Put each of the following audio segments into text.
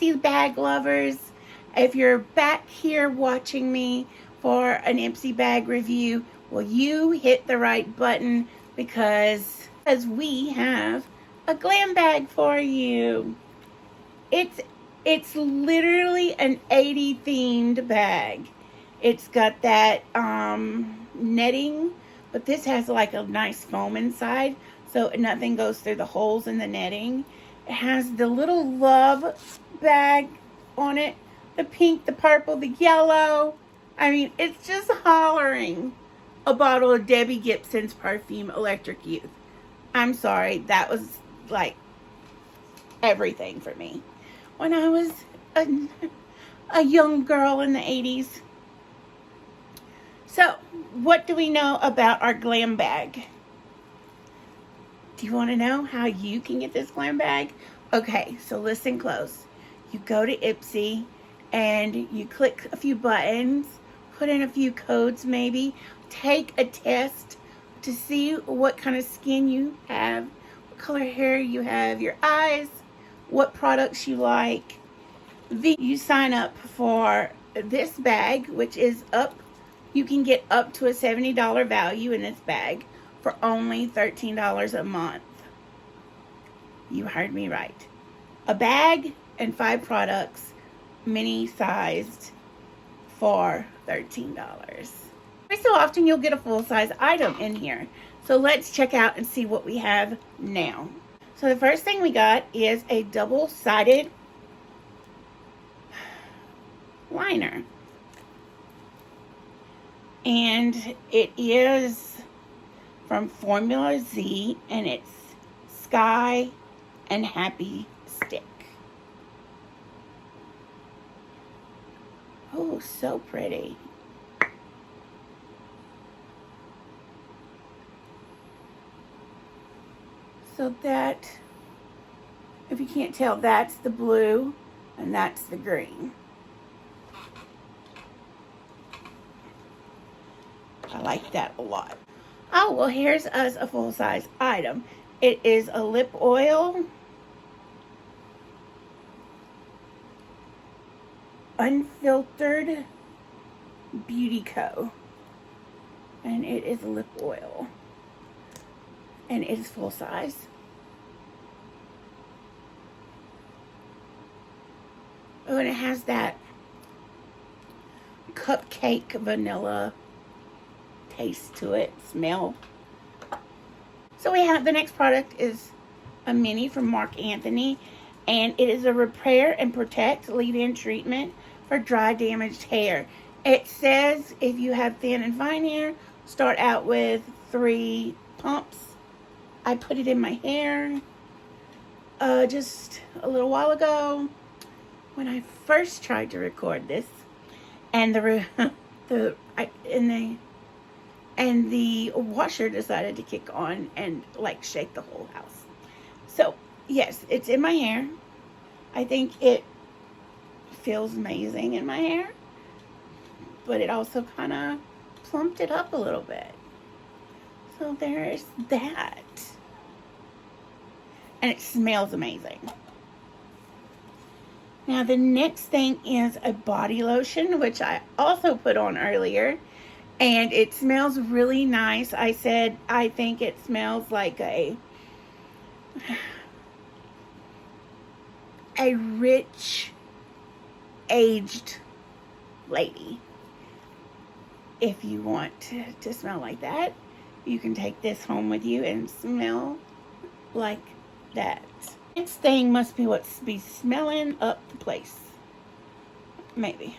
Ipsy bag lovers, if you're back here watching me for an Ipsy bag review, well, you hit the right button because we have a glam bag for you. It's literally an 80s themed bag. It's got that netting, but this has like a nice foam inside, so nothing goes through the holes in the netting. It has the little love bag on it, the pink, the purple, the yellow. I mean, it's just hollering a bottle of Debbie Gibson's perfume, Electric Youth. I'm sorry, that was like everything for me when I was a young girl in the 80s. So, what do we know about our glam bag? Do you want to know how you can get this glam bag? Okay, so listen close. You go to Ipsy and you click a few buttons, put in a few codes maybe, take a test to see what kind of skin you have, what color hair you have, your eyes, what products you like. You sign up for this bag, which is you can get up to a $70 value in this bag for only $13 a month. You heard me right. A bag and 5 products, mini sized, for $13. Every so often you'll get a full size item in here. So let's check out and see what we have now. So the first thing we got is a double-sided liner. And it is from Formula Z, and it's Sky and Happy Stick. Oh, so pretty. So that, if you can't tell, that's the blue and that's the green. I like that a lot. Oh, well, here's us a full-size item. It is a lip oil. Unfiltered Beauty Co. And it is a lip oil. And it is full size. Oh, and it has that cupcake vanilla taste to it, smell. So we have, the next product is a mini from Marc Anthony, and it is a repair and protect leave-in treatment for dry, damaged hair. It says if you have thin and fine hair, start out with 3 pumps. I put it in my hair just a little while ago when I first tried to record this, and the washer decided to kick on and like shake the whole house. So yes, it's in my hair. I think it feels amazing in my hair, but it also kind of plumped it up a little bit. So there's that. And it smells amazing. Now the next thing is a body lotion, which I also put on earlier. And it smells really nice. I said I think it smells like a rich, aged lady. If you want to smell like that, you can take this home with you and smell like that. Next thing must be what's be smelling up the place. Maybe.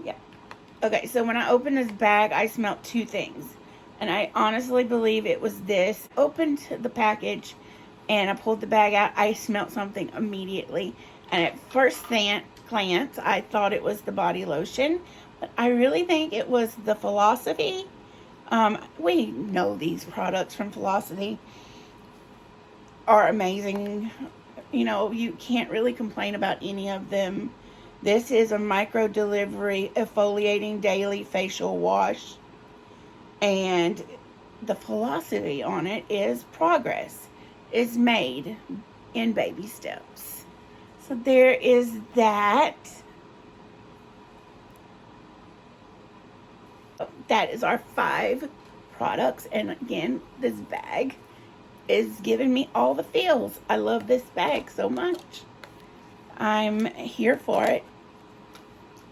Yeah. Okay, so when I opened this bag, I smelled 2 things. And I honestly believe it was this. Opened the package and I pulled the bag out. I smelled something immediately. And at first glance, I thought it was the body lotion. But I really think it was the Philosophy. We know these products from Philosophy are amazing. You know, you can't really complain about any of them. This is a Microdelivery Exfoliating Daily Facial Wash. And the philosophy on it is progress is made in baby steps. So there is that. That is our 5 products. And again, this bag is giving me all the feels. I love this bag so much. I'm here for it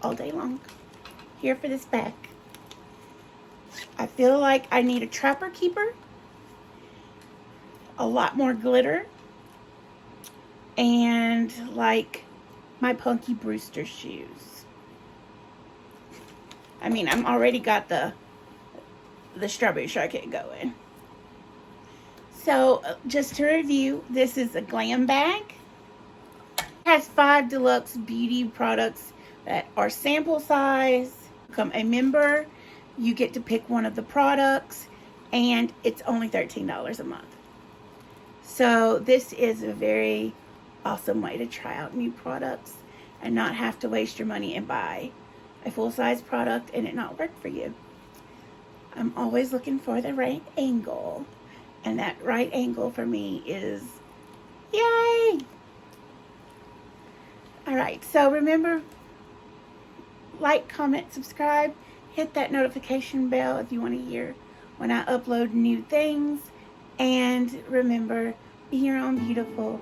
all day long. Here for this bag. I feel like I need a trapper keeper, a lot more glitter, and like my Punky Brewster shoes. I mean, I'm already got the strawberry shortcake going. So just to review, this is a Glam Bag. It has 5 deluxe beauty products that are sample size. Become a member, you get to pick one of the products, and it's only $13 a month. So this is a very awesome way to try out new products and not have to waste your money and buy a full-size product and it not work for you. I'm always looking for the right angle, and that right angle for me is yay. Alright, so remember, like, comment, subscribe, hit that notification bell if you want to hear when I upload new things, and remember, be your own beautiful.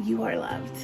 You are loved.